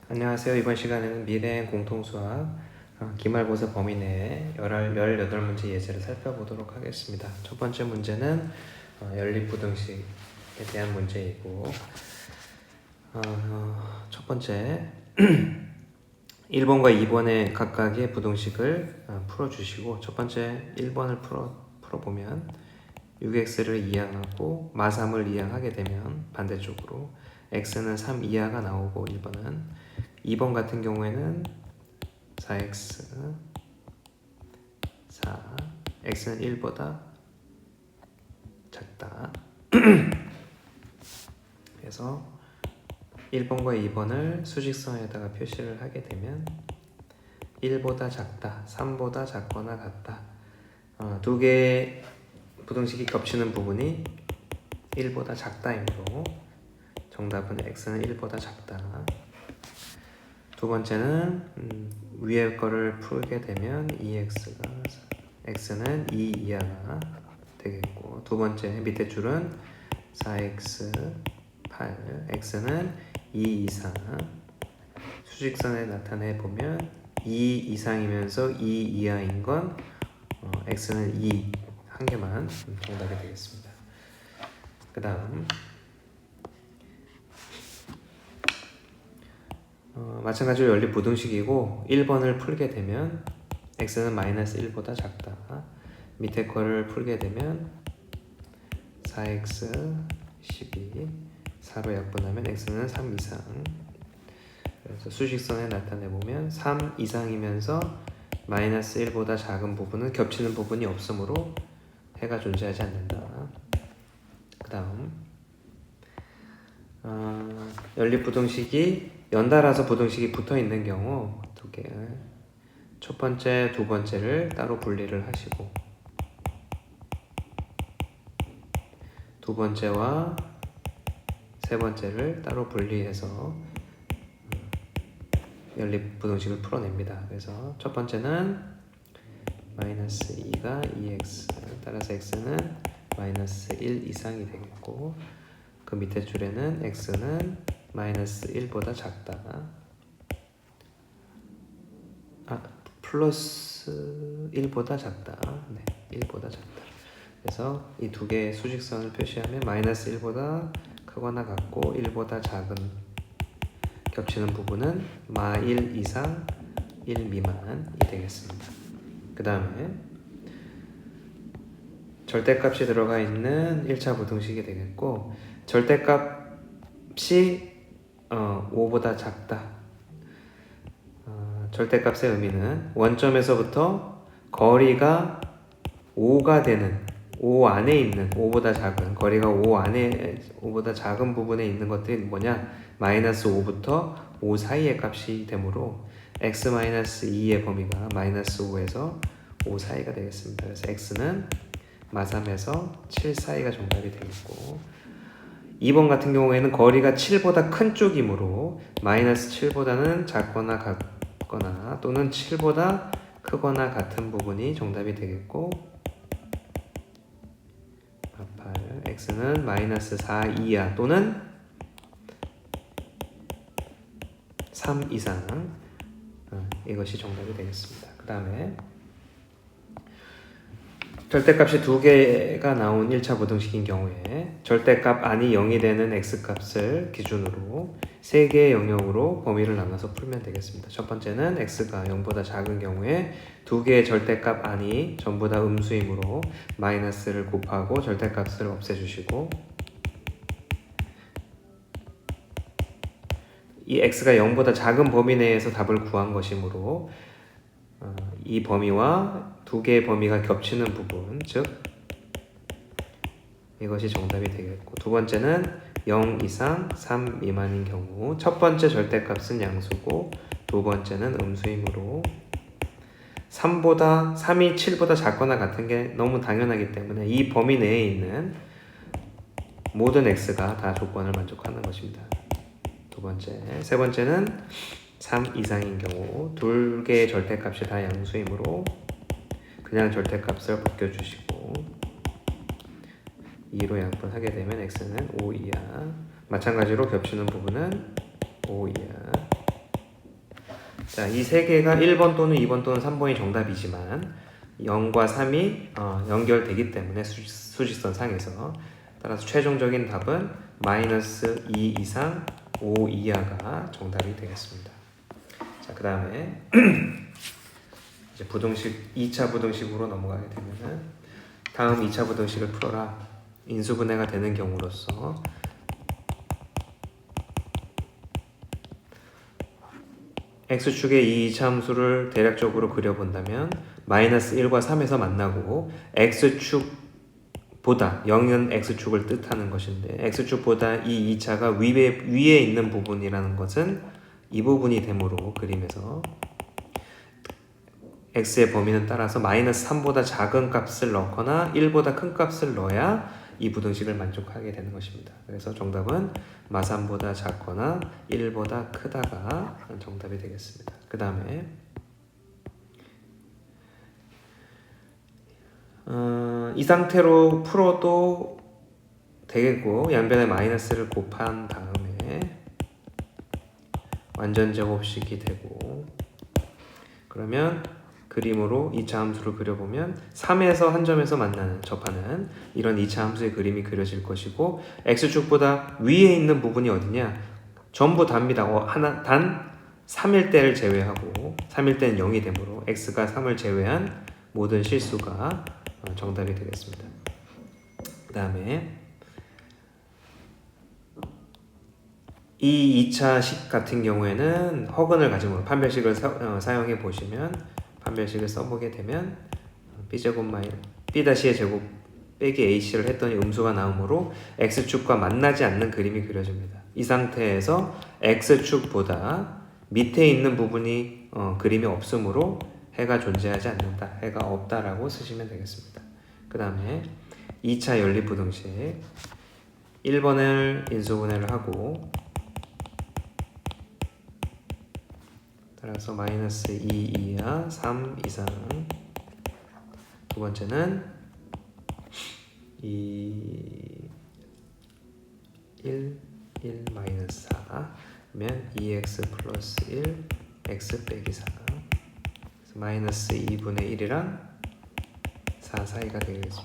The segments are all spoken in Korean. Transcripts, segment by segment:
안녕하세요. 이번 시간에는 미래행 공통수학 기말고사 범위 내에 18문제 예제를 살펴보도록 하겠습니다. 첫 번째 문제는 연립부등식에 대한 문제이고 첫 번째 1번과 2번의 각각의 부등식을 풀어주시고 첫 번째 1번을 풀어보면 6x를 이항하고 마3을 이항하게 되면 반대쪽으로 x는 3 이하가 나오고 1번은 2번 같은 경우에는 4x 4 x는 1보다 작다. 그래서 1번과 2번을 수직선에다가 표시를 하게 되면 1보다 작다, 3보다 작거나 같다. 두 개의 부등식이 겹치는 부분이 1보다 작다이므로 정답은 x는 1보다 작다. 두 번째는 위에 거를 풀게 되면 2x가 x는 2 이하가 되겠고, 두 번째 밑에 줄은 4x 8 x는 2 이상. 수직선에 나타내 보면 2 이상이면서 2 이하인 건 x는 2 한 개만 정답이 되겠습니다. 그 다음 마찬가지로 연립부등식이고 1번을 풀게 되면 x는 마이너스 1보다 작다. 밑에 거를 풀게 되면 4x 12 4로 약분하면 x는 3 이상. 그래서 수직선에 나타내보면 3 이상이면서 마이너스 1보다 작은 부분은 겹치는 부분이 없으므로 해가 존재하지 않는다. 그 다음 연립부등식이 연달아서 부등식이 붙어있는 경우 두 개, 첫 번째, 두 번째를 따로 분리를 하시고 두 번째와 세 번째를 따로 분리해서 연립부등식을 풀어냅니다. 그래서 첫 번째는 마이너스 2가 2x, 따라서 x는 마이너스 1 이상이 되겠고, 그 밑에 줄에는 x는 마이너스 1보다 작다. 플러스 1보다 작다. 네, 1보다 작다. 그래서 이 두 개의 수직선을 표시하면 마이너스 1보다 크거나 같고 1보다 작은 겹치는 부분은 마 1 이상 1 미만이 되겠습니다. 그 다음에 절대값이 들어가 있는 1차 부등식이 되겠고, 절대값이 5보다 작다. 절대값의 의미는 원점에서부터 거리가 5가 되는 5 안에 있는 5보다 작은 거리가 5보다 작은 부분에 있는 것들이 뭐냐? 마이너스 5부터 5 사이의 값이 되므로 x-2의 범위가 마이너스 5에서 5 사이가 되겠습니다. 그래서 x는 마3에서 7 사이가 정답이 되겠고, 2번 같은 경우에는 거리가 7보다 큰 쪽이므로 마이너스 7보다는 작거나 같거나 또는 7보다 크거나 같은 부분이 정답이 되겠고, 8, x는 마이너스 4 이하 또는 3 이상, 이것이 정답이 되겠습니다. 그 다음에 절대값이 두 개가 나온 1차 부등식인 경우에 절대값 안이 0이 되는 x값을 기준으로 세 개의 영역으로 범위를 나눠서 풀면 되겠습니다. 첫 번째는 x가 0보다 작은 경우에 두 개의 절대값 안이 전부 다 음수이므로 마이너스를 곱하고 절대값을 없애주시고, 이 x가 0보다 작은 범위 내에서 답을 구한 것이므로 이 범위와 두 개의 범위가 겹치는 부분, 즉 이것이 정답이 되겠고, 두 번째는 0 이상 3 미만인 경우 첫 번째 절대값은 양수고 두 번째는 음수이므로 3이 7보다 작거나 같은 게 너무 당연하기 때문에 이 범위 내에 있는 모든 x가 다 조건을 만족하는 것입니다. 두 번째, 세 번째는 3 이상인 경우 두 개의 절대값이 다 양수이므로 그냥 절대값을 벗겨주시고 2로 양분하게 되면 x는 5 이하, 마찬가지로 겹치는 부분은 5 이하, 자, 이 세 개가 1번 또는 2번 또는 3번이 정답이지만 0과 3이 연결되기 때문에 수직선 상에서 따라서 최종적인 답은 마이너스 2 이상 5 이하가 정답이 되겠습니다. 자, 그 다음에 이제 부등식 2차 부등식으로 넘어가게 되면은 다음 2차 부등식을 풀어라. 인수분해가 되는 경우로서 x축의 이 이차함수를 대략적으로 그려본다면 마이너스 1과 3에서 만나고 x축보다 0은 x축을 뜻하는 것인데 x축보다 이 2차가 위에 있는 부분이라는 것은 이 부분이 되므로 그림에서 x의 범위는 따라서 마이너스 3보다 작은 값을 넣거나 1보다 큰 값을 넣어야 이 부등식을 만족하게 되는 것입니다. 그래서 정답은 마3보다 작거나 1보다 크다가 정답이 되겠습니다. 그 다음에 이 상태로 풀어도 되겠고 양변에 마이너스를 곱한 다음에 완전 제곱식이 되고 그러면 그림으로 2차 함수를 그려보면 3에서 한 점에서 접하는 이런 2차 함수의 그림이 그려질 것이고 x축보다 위에 있는 부분이 어디냐? 전부 답니다. 단 3일 때를 제외하고 3일 때는 0이 되므로 x가 3을 제외한 모든 실수가 정답이 되겠습니다. 그 다음에 이 2차식 같은 경우에는 허근을 가지고 판별식을 사용해 보시면 판별식을 써보게 되면 b의 제곱 빼기 ac를 했더니 음수가 나오므로 x축과 만나지 않는 그림이 그려집니다. 이 상태에서 x축보다 밑에 있는 부분이 그림이 없으므로 해가 존재하지 않는다. 해가 없다라고 쓰시면 되겠습니다. 그 다음에 2차 연립부등식 1번을 인수분해를 하고 따라서 마이너스 2 이하 3 이상 두 번째는 1 마이너스 4 그러면 2x 플러스 1 x 빼기 4 마이너스 2분의 1이랑 4 사이가 되겠죠.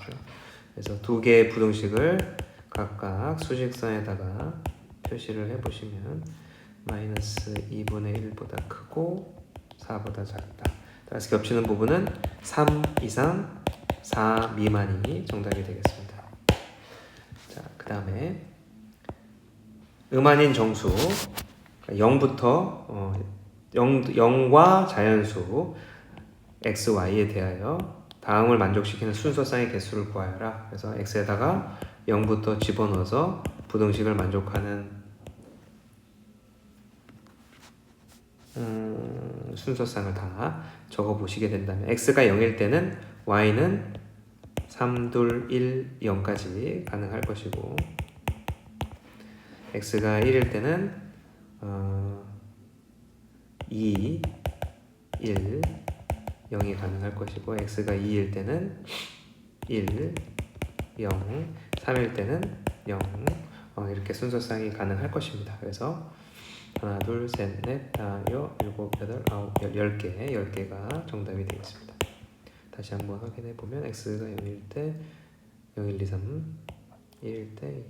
그래서 두 개의 부등식을 각각 수직선에다가 표시를 해보시면 마이너스 2분의 1보다 크고 4보다 작다. 따라서 겹치는 부분은 3 이상 4 미만이 정답이 되겠습니다. 자, 그 다음에 음아닌 정수 0부터 0과 자연수 x, y에 대하여 다음을 만족시키는 순서쌍의 개수를 구하여라. 그래서 x에다가 0부터 집어넣어서 부등식을 만족하는 순서쌍을 다 적어 보시게 된다면 x가 0일 때는 y는 3, 2, 1, 0까지 가능할 것이고 x가 1일 때는 2, 1, 0이 가능할 것이고 x가 2일 때는 1, 0, 3일 때는 0 이렇게 순서쌍이 가능할 것입니다. 그래서 하나, 둘, 셋, 넷, 다, 여, 일곱, 여덟, 아홉, 10개가 정답이 되겠습니다. 다시 한번 확인해 보면 x가 0일 때 0, 1, 2, 3, 1일 때,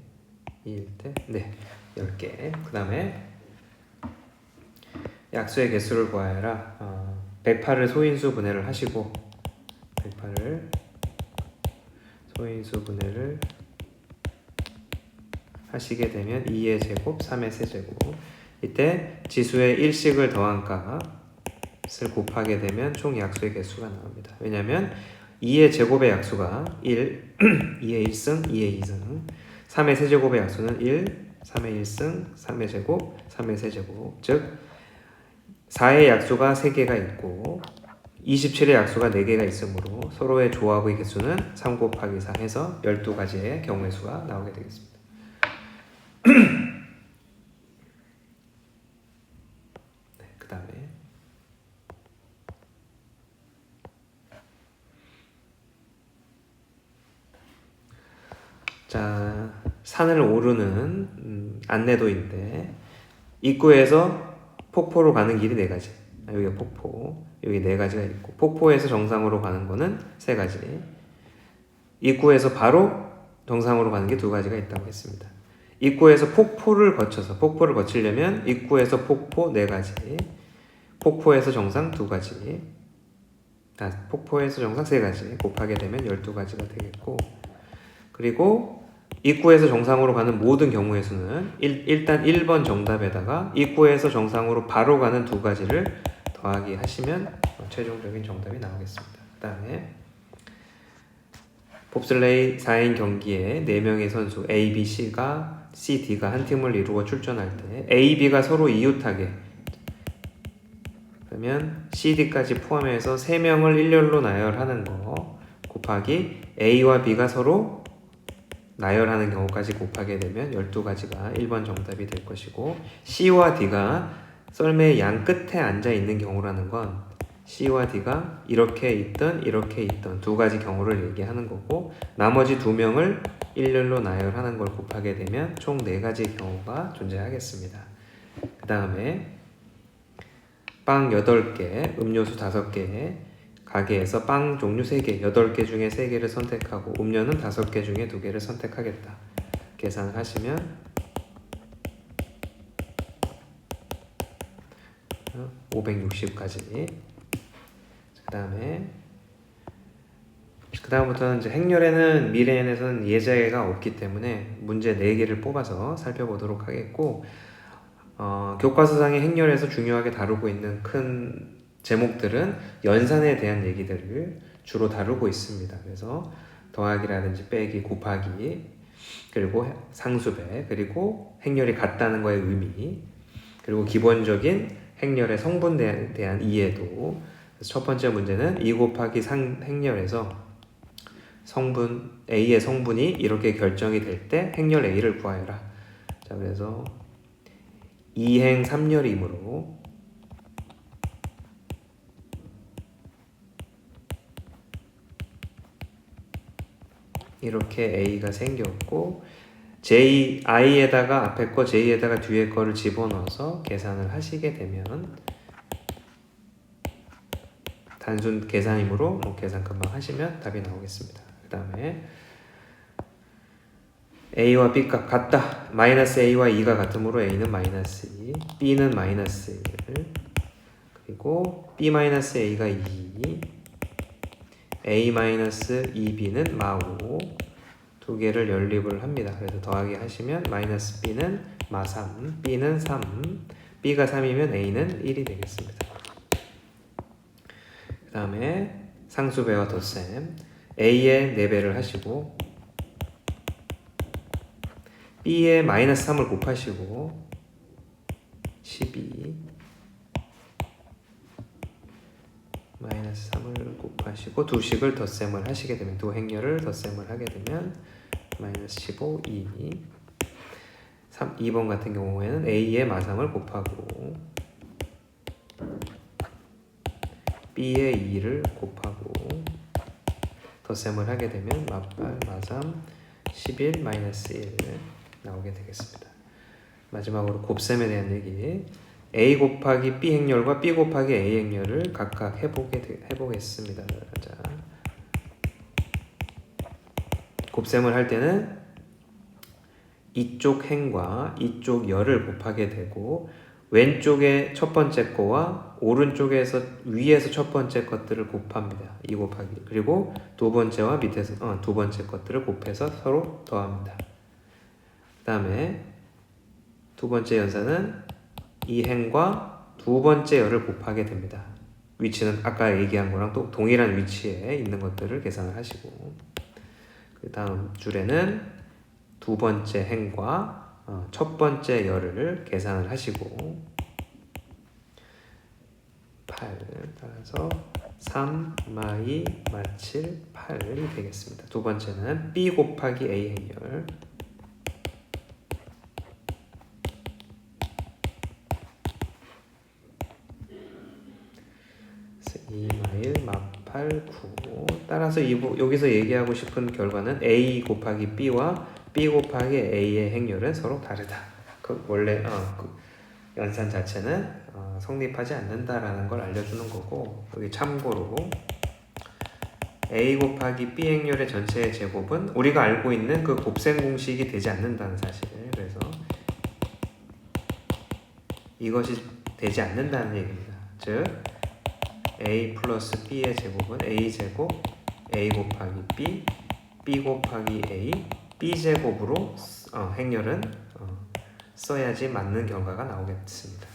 2일 때, 네, 10개. 그 다음에 약수의 개수를 구하여라. 108을 소인수 분해를 하시고 108을 소인수 분해를 하시게 되면 2의 제곱, 3의 세제곱 이때 지수의 1씩을 더한 값을 곱하게 되면 총 약수의 개수가 나옵니다. 왜냐하면 2의 제곱의 약수가 1, 2의 1승, 2의 2승 3의 세제곱의 약수는 1, 3의 1승, 3의 제곱, 3의 세제곱 즉 4의 약수가 3개가 있고 27의 약수가 4개가 있으므로 서로의 조합의 개수는 3 곱하기 4 해서 12가지의 경우의 수가 나오게 되겠습니다. 네, 그 다음에 자, 산을 오르는 안내도인데 입구에서 폭포로 가는 길이 4가지 여기가 폭포, 여기 4가지가 있고, 폭포에서 정상으로 가는 거는 3가지, 입구에서 바로 정상으로 가는 게 2가지가 있다고 했습니다. 입구에서 폭포를 거치려면 입구에서 폭포 4가지, 폭포에서 정상 2가지, 폭포에서 정상 3가지 곱하게 되면 12가지가 되겠고, 그리고 입구에서 정상으로 가는 모든 경우의 수는 일단 1번 정답에다가 입구에서 정상으로 바로 가는 2가지를 더하기 하시면 최종적인 정답이 나오겠습니다. 그 다음에 봅슬레이 4인 경기에 4명의 선수 A, B, C가 C, D가 한 팀을 이루어 출전할 때 A, B가 서로 이웃하게, 그러면 C, D까지 포함해서 3명을 일렬로 나열하는 거 곱하기 A와 B가 서로 나열하는 경우까지 곱하게 되면 12가지가 1번 정답이 될 것이고, C와 D가 썰매의 양 끝에 앉아 있는 경우라는 건 C와 D가 이렇게 있던 2가지 경우를 얘기하는 거고, 나머지 2명을 일렬로 나열하는 걸 곱하게 되면 총 4가지 경우가 존재하겠습니다. 그 다음에 빵 8개, 음료수 5개, 가게에서 빵 종류 3개, 8개 중에 3개를 선택하고 음료는 5개 중에 2개를 선택하겠다. 계산을 하시면 560까지. 그 다음부터는 이제 행렬에는 미래엔에서는 예제가 없기 때문에 문제 4개를 뽑아서 살펴보도록 하겠고, 교과서상의 행렬에서 중요하게 다루고 있는 큰 제목들은 연산에 대한 얘기들을 주로 다루고 있습니다. 그래서 더하기라든지 빼기, 곱하기, 그리고 상수배, 그리고 행렬이 같다는 거의 의미, 그리고 기본적인 행렬의 성분에 대한 이해도. 그래서 첫 번째 문제는 2 곱하기 행렬에서 성분 A의 성분이 이렇게 결정이 될 때 행렬 A를 구하여라. 자, 그래서 2행 3렬이므로 이렇게 A가 생겼고, I에다가 앞에 거, J에다가 뒤에 거를 집어넣어서 계산을 하시게 되면 단순 계산이므로 계산 금방 하시면 답이 나오겠습니다. 그 다음에 A와 B 값 같다. 마이너스 A와 2가 같으므로 A는 마이너스 2, B는 마이너스 1, 그리고 B 마이너스 A가 2, A 마이너스 2B는 마5, 2개를 연립을 합니다. 그래서 더하기 하시면 마이너스 B는 마3, B는 3, B가 3이면 A는 1이 되겠습니다. 그 다음에 상수배와 덧셈, A의 4배를 하시고 B의 마이너스 3을 곱하시고 12 마이너스 3을 곱하시고 2식을 덧셈을 하시게 되면, 2행렬을 덧셈을 하게 되면 마이너스 15, 2 2번 같은 경우에는 A의 마3을 곱하고 B의 2를 곱하고 덧셈을 하게 되면 마8, 마3, 11, 마이너스 1 나오게 되겠습니다. 마지막으로 곱셈에 대한 얘기, A 곱하기 B 행렬과 B 곱하기 A 행렬을 각각 해보겠습니다. 자, 곱셈을 할 때는 이쪽 행과 이쪽 열을 곱하게 되고, 왼쪽에 첫 번째 거와 오른쪽에서 위에서 첫 번째 것들을 곱합니다. 2 곱하기, 그리고 두 번째와 밑에서 두 번째 것들을 곱해서 서로 더합니다. 그 다음에 두 번째 연산은 이 행과 두 번째 열을 곱하게 됩니다. 위치는 아까 얘기한 거랑 또 동일한 위치에 있는 것들을 계산을 하시고, 그 다음 줄에는 두 번째 행과 첫 번째 열을 계산을 하시고 8, 따라서 3, 마2, 마7, 8이 되겠습니다. 두 번째는 B 곱하기 A 행렬, 2, 마1, 마8, 9. 따라서 여기서 얘기하고 싶은 결과는 A 곱하기 B와 B 곱하기 A의 행렬은 서로 다르다. 원래 연산 자체는 성립하지 않는다라는 걸 알려주는 거고, 여기 참고로 a 곱하기 b 행렬의 전체의 제곱은 우리가 알고 있는 그 곱셈 공식이 되지 않는다는 사실을, 그래서 이것이 되지 않는다는 얘기입니다. 즉 a 플러스 b의 제곱은 a 제곱 a 곱하기 b, b 곱하기 a, b 제곱으로 행렬은 써야지 맞는 결과가 나오겠습니다.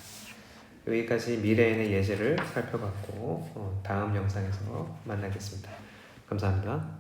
여기까지 미래에는 예제를 살펴봤고 다음 영상에서 만나겠습니다. 감사합니다.